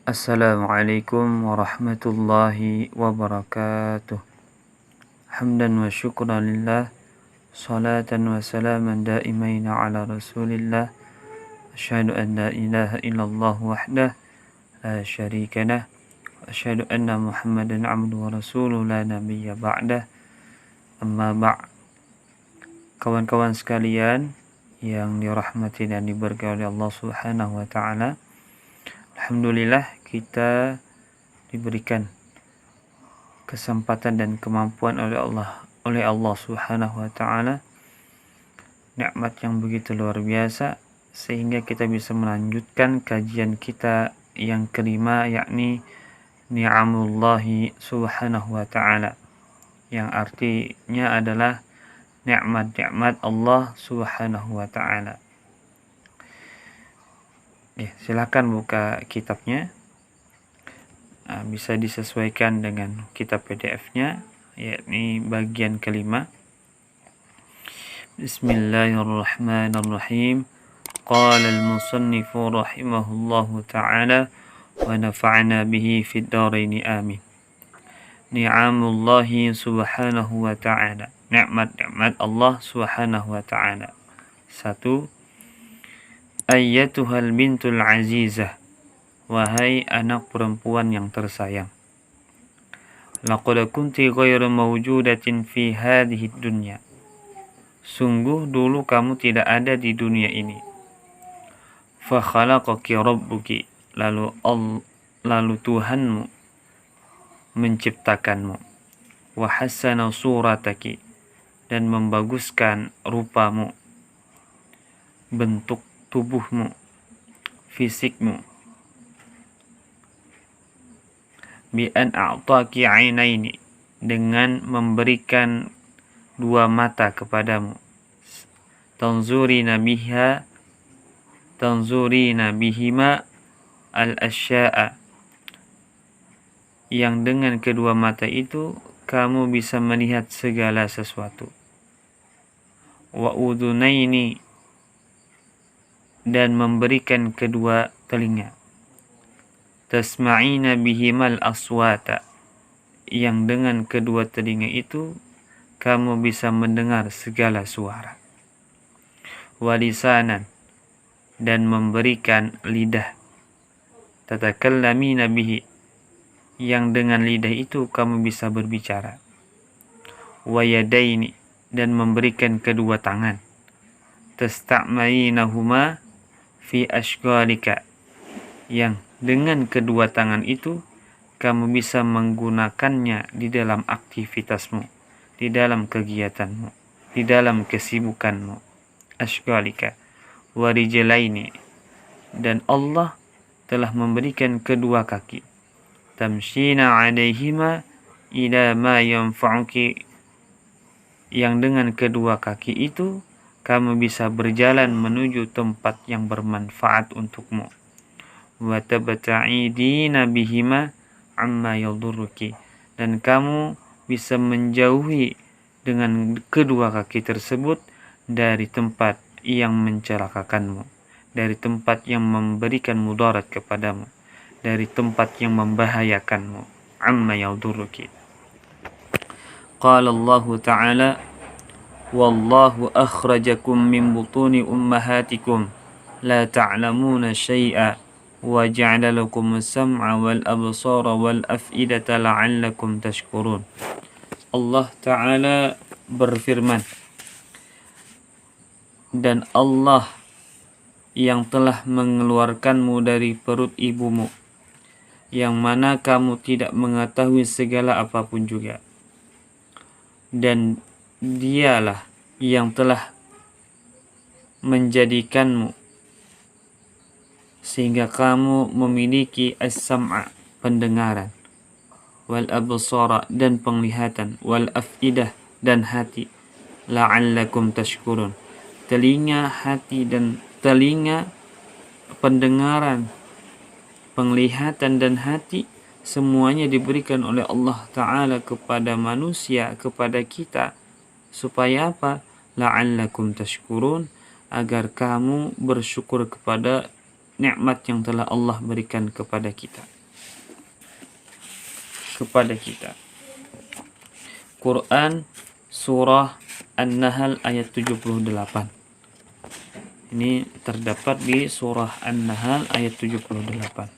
Assalamualaikum warahmatullahi wabarakatuh. Hamdan wa syukran lillah, salatan wa salaman daimaina ala rasulillah. Asyhadu an la ilaha illallah wahdah la syarika lah, wa asyhadu anna Muhammadan abduhu wa rasuluh la nabiyya ba'dah. Amma ba'. Kawan-kawan sekalian yang dirahmati dan diberkahi oleh Allah Subhanahu wa taala, alhamdulillah kita diberikan kesempatan dan kemampuan oleh Allah Subhanahu wa taala, nikmat yang begitu luar biasa sehingga kita bisa melanjutkan kajian kita yang kelima, yakni ni'amullahi subhanahu wa ta'ala, yang artinya adalah nikmat-nikmat Allah Subhanahu wa ta'ala. Silakan buka kitabnya. Bisa disesuaikan dengan kitab PDF-nya, yakni bagian kelima. Bismillahirrahmanirrahim. Qala al-musannifu rahimahullahu ta'ala wa nafa'na bihi fid dharain amin. Ni'amullahi subhanahu wa ta'ala, nikmat-nikmat Allah Subhanahu wa ta'ala. 1. Ayyatuhal bintul azizah, wahai anak perempuan yang tersayang. Laqad kunti ghairu mawjudatin fi hadhihi dunya, sungguh dulu kamu tidak ada di dunia ini. Fa khalaqaki rabbuki, lalu Tuhanmu menciptakanmu. Wa hassana surataki, dan membaguskan rupamu, bentuk tubuhmu, fisikmu. Bi an a'taki 'ainaini, dengan memberikan dua mata kepadamu. Tanzurina bihima al-asya'a, yang dengan kedua mata itu kamu bisa melihat segala sesuatu. Wa udhunaini, dan memberikan kedua telinga. Tasma'ina bihimal aswata, yang dengan kedua telinga itu kamu bisa mendengar segala suara. Walisanan, dan memberikan lidah. Tatakallamina bihi, yang dengan lidah itu kamu bisa berbicara. Wayadaini, dan memberikan kedua tangan. Tasta'mainahuma fi ashghalika, yang dengan kedua tangan itu kamu bisa menggunakannya di dalam aktivitasmu, di dalam kegiatanmu, di dalam kesibukanmu. Ashghalika. Warijlaini, dan Allah telah memberikan kedua kaki. Tamshina 'alaihima ila ma yanfa'uki, yang dengan kedua kaki itu kamu bisa berjalan menuju tempat yang bermanfaat untukmu. Wa tabta'idina bihima amma yadurruki, dan kamu bisa menjauhi dengan kedua kaki tersebut dari tempat yang mencelakakanmu, dari tempat yang memberikan mudarat kepadamu, dari tempat yang membahayakanmu. Amma yadurruki. Qala Allah Ta'ala, wallahu akhrajakum min butuni ummahatikum la ta'lamuna syai'a wa ja'ala lakum as-sam'a wal absara wal af'idata la'allakum tashkurun. Allah Ta'ala berfirman, dan Allah yang telah mengeluarkanmu dari perut ibumu, yang mana kamu tidak mengetahui segala apapun juga. Dan dialah yang telah menjadikanmu sehingga kamu memiliki as-sam'a, pendengaran, wal absara, dan penglihatan, wal af'idah, dan hati, la'allakum tashkurun, telinga, hati, dan telinga, pendengaran, penglihatan, dan hati, semuanya diberikan oleh Allah Ta'ala kepada manusia, kepada kita. Supaya apa? la'allakum tashkurun, agar kamu bersyukur kepada nikmat yang telah Allah berikan kepada kita. Quran surah An-Nahl ayat 78. Ini terdapat di surah An-Nahl ayat 78.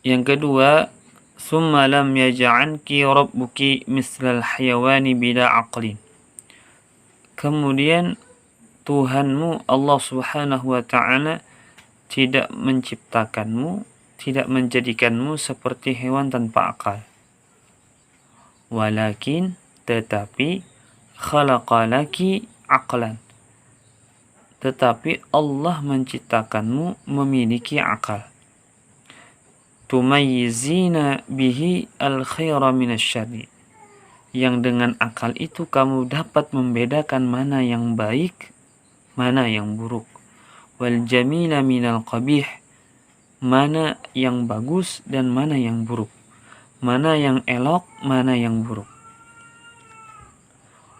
Yang kedua, summa lam yaj'alki rabbuki mislal hayawani bila aqlin. Kemudian Tuhanmu Allah Subhanahu wa taala tidak menciptakanmu, tidak menjadikanmu seperti hewan tanpa akal. Walakin, tetapi, khalaqalaki aqlan. Tetapi Allah menciptakanmu memiliki akal. Tumayyizina bihi al-khaira minasyarri. Yang dengan akal itu kamu dapat membedakan mana yang baik, mana yang buruk. Wal jamila minal qabih. Mana yang bagus dan mana yang buruk. Mana yang elok, mana yang buruk.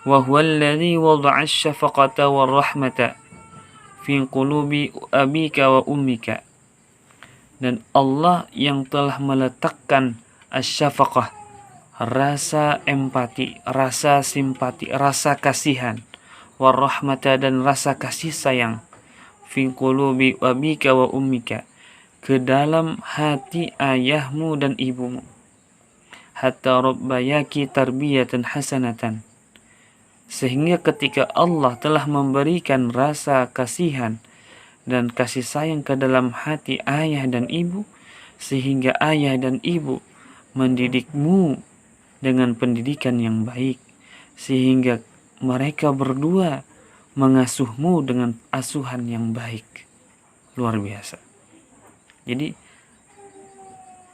Wa huwa alladhi wada'a asy-syafaqata war-rahmata fi qulubi abika wa ummika. Dan Allah yang telah meletakkan asy-syafaqah, rasa empati, rasa simpati, rasa kasihan, war-rahmata, dan rasa kasih sayang, fi qulubi abika wa ummika, ke dalam hati ayahmu dan ibumu. Hatta rabbayaki tarbiyatan hasanatan. Sehingga ketika Allah telah memberikan rasa kasihan dan kasih sayang ke dalam hati ayah dan ibu, sehingga ayah dan ibu mendidikmu dengan pendidikan yang baik, sehingga mereka berdua mengasuhmu dengan asuhan yang baik. Luar biasa.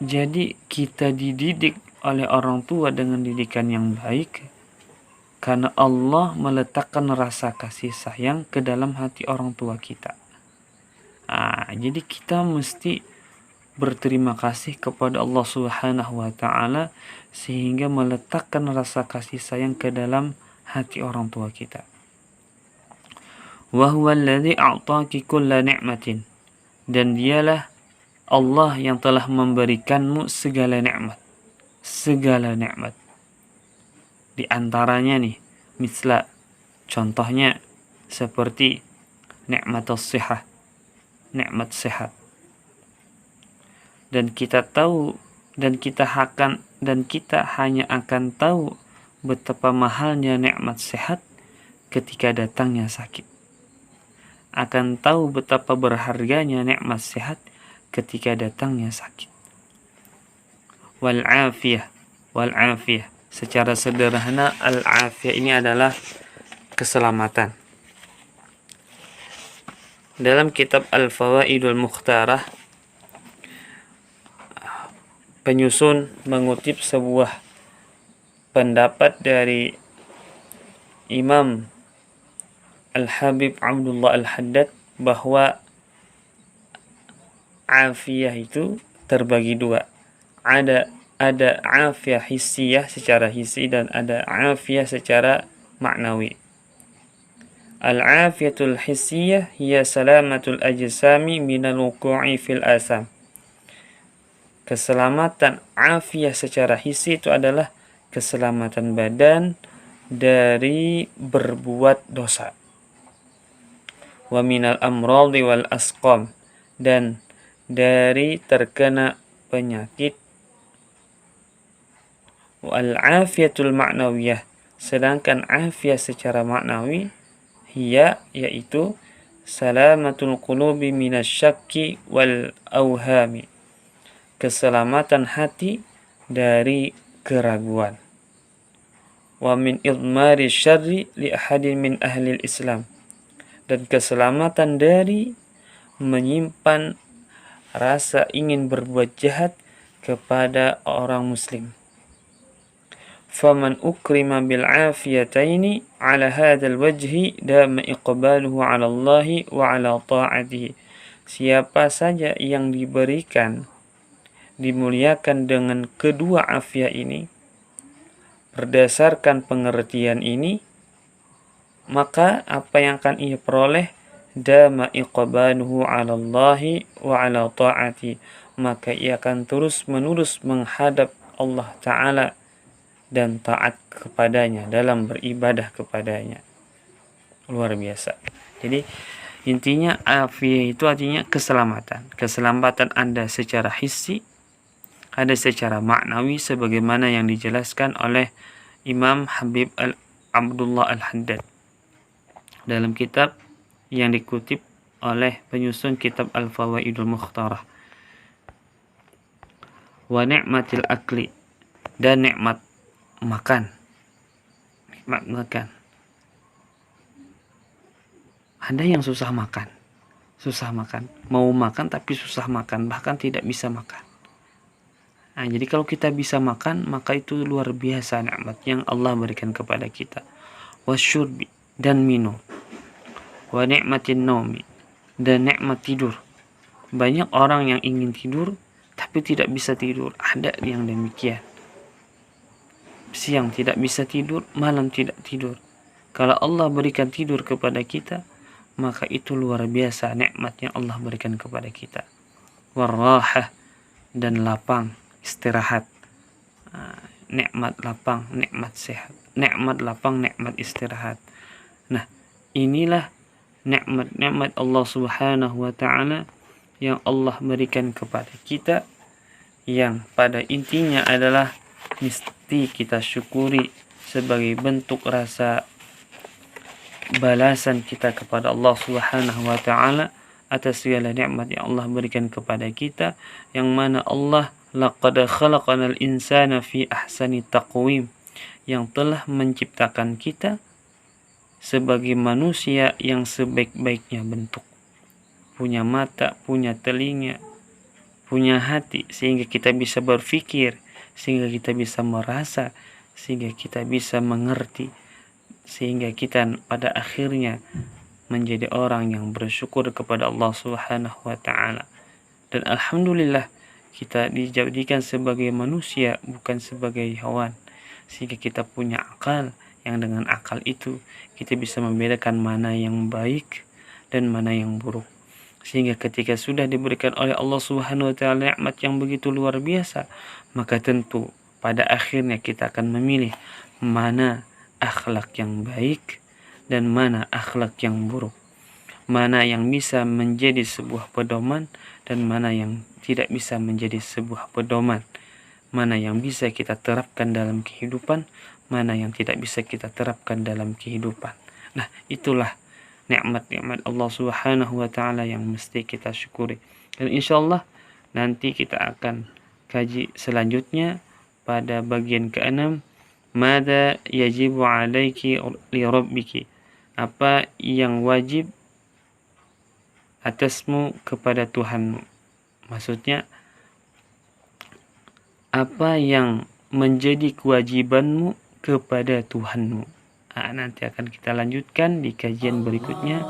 Jadi kita dididik oleh orang tua dengan didikan yang baik karena Allah meletakkan rasa kasih sayang ke dalam hati orang tua kita. Jadi kita mesti berterima kasih kepada Allah Subhanahu wa taala sehingga meletakkan rasa kasih sayang ke dalam hati orang tua kita. Wa huwa alladhi a'taki kulla ni'matin. Dan dialah Allah yang telah memberikanmu segala nikmat. Segala nikmat. Di antaranya nih, misla, contohnya seperti nikmatus sihah, nikmat sehat. Dan kita tahu dan kita hanya akan tahu betapa mahalnya nikmat sehat ketika datangnya sakit. Akan tahu betapa berharganya nikmat sehat ketika datangnya sakit. Wal afiyah. Secara sederhana, al afiyah ini adalah keselamatan. Dalam kitab Al-Fawaidul Mukhtarah, penyusun mengutip sebuah pendapat dari Imam Al-Habib Abdullah Al-Haddad bahwa afiyah itu terbagi dua. Ada afiyah hissiyah secara hissi dan ada afiyah secara maknawi. Al-afiyatul hissiyah hiya salamatul ajsami minal wuqu'i fil asam. Keselamatan afiyah secara hissi itu adalah keselamatan badan dari berbuat dosa. Wa minal amradi wal asqam, dan dari terkena penyakit. Wal afiyatul ma'nawiyah, sedangkan afiyah secara maknawi yaitu salamatul qulubi minasyakki wal awhami, keselamatan hati dari keraguan. Wa min idmari syarri li ahadin min ahli Islam, dan keselamatan dari menyimpan rasa ingin berbuat jahat kepada orang muslim. Faman ukrima bil afiyataini ala hadzal wajhi dama iqbaluhu ala Allah wa ala ta'atihi. Siapa saja yang dimuliakan dengan kedua afiyah ini, berdasarkan pengertian ini, maka apa yang akan ia peroleh? Dama iqbaluhu 'ala Allahi wa 'ala ta'ati, maka ia akan terus menerus menghadap Allah Ta'ala dan taat kepadanya dalam beribadah kepadanya. Luar biasa. Jadi intinya afiyah itu artinya keselamatan. Keselamatan Anda secara hissi, ada secara maknawi sebagaimana yang dijelaskan oleh Imam Habib Abdullah Al-Haddad dalam kitab yang dikutip oleh penyusun kitab Al-Fawaidul Mukhtarah. Wa ni'matil akli, dan nikmat makan. Nikmat makan. Ada yang susah makan. Mau makan tapi susah makan, bahkan tidak bisa makan. Nah, jadi kalau kita bisa makan, maka itu luar biasa nikmat yang Allah berikan kepada kita. Wasyurbi, dan minum. Wa ni'matin naumi, dan nikmat tidur. Banyak orang yang ingin tidur tapi tidak bisa tidur. Ada yang demikian. Siang tidak bisa tidur, malam tidak tidur. Kalau Allah berikan tidur kepada kita, maka itu luar biasa nikmat yang Allah berikan kepada kita. Warahah, dan lapang, istirahat. Nikmat lapang, nikmat sehat. Nikmat lapang, nikmat istirahat. Nah, inilah nikmat-nikmat Allah Subhanahu wa Ta'ala yang Allah berikan kepada kita, yang pada intinya adalah mesti kita syukuri sebagai bentuk rasa balasan kita kepada Allah Subhanahu wa Ta'ala atas segala nikmat yang Allah berikan kepada kita, yang mana Allah laqad khalaqanal insana fi ahsani taqwim, yang telah menciptakan kita sebagai manusia yang sebaik-baiknya bentuk. Punya mata, punya telinga, punya hati, sehingga kita bisa berpikir, sehingga kita bisa merasa, sehingga kita bisa mengerti, sehingga kita pada akhirnya menjadi orang yang bersyukur kepada Allah Subhanahu wa Ta'ala. Dan alhamdulillah kita dijadikan sebagai manusia, bukan sebagai hewan, sehingga kita punya akal, yang dengan akal itu kita bisa membedakan mana yang baik dan mana yang buruk. Sehingga ketika sudah diberikan oleh Allah Subhanahu wa Ta'ala nikmat yang begitu luar biasa, maka tentu pada akhirnya kita akan memilih mana akhlak yang baik dan mana akhlak yang buruk, mana yang bisa menjadi sebuah pedoman dan mana yang tidak bisa menjadi sebuah pedoman, mana yang bisa kita terapkan dalam kehidupan, mana yang tidak bisa kita terapkan dalam kehidupan. Nah, itulah nikmat-nikmat Allah Subhanahu wa Ta'ala yang mesti kita syukuri. Dan insyaallah nanti kita akan kaji selanjutnya pada bagian ke-6, mada yajibu alaiki li rabbiki, apa yang wajib atasmu kepada Tuhanmu. Maksudnya apa yang menjadi kewajibanmu kepada Tuhanmu. Nanti akan kita lanjutkan di kajian berikutnya.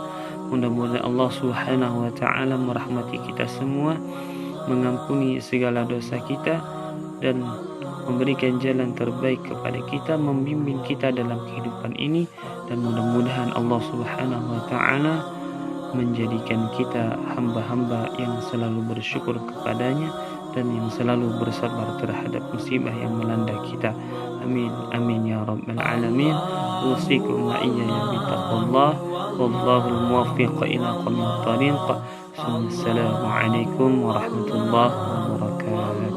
Mudah-mudahan Allah Subhanahu wa Ta'ala merahmati kita semua, mengampuni segala dosa kita, dan memberikan jalan terbaik kepada kita, membimbing kita dalam kehidupan ini. Dan mudah-mudahan Allah Subhanahu wa Ta'ala menjadikan kita hamba-hamba yang selalu bersyukur kepadanya dan yang selalu bersabar terhadap musibah yang melanda kita. Amin amin ya rabbal alamin. Usikum wa iyaya bittaqullah, wallahul muwaffiq ila aqwamit thariq. Assalamualaikum warahmatullahi wabarakatuh.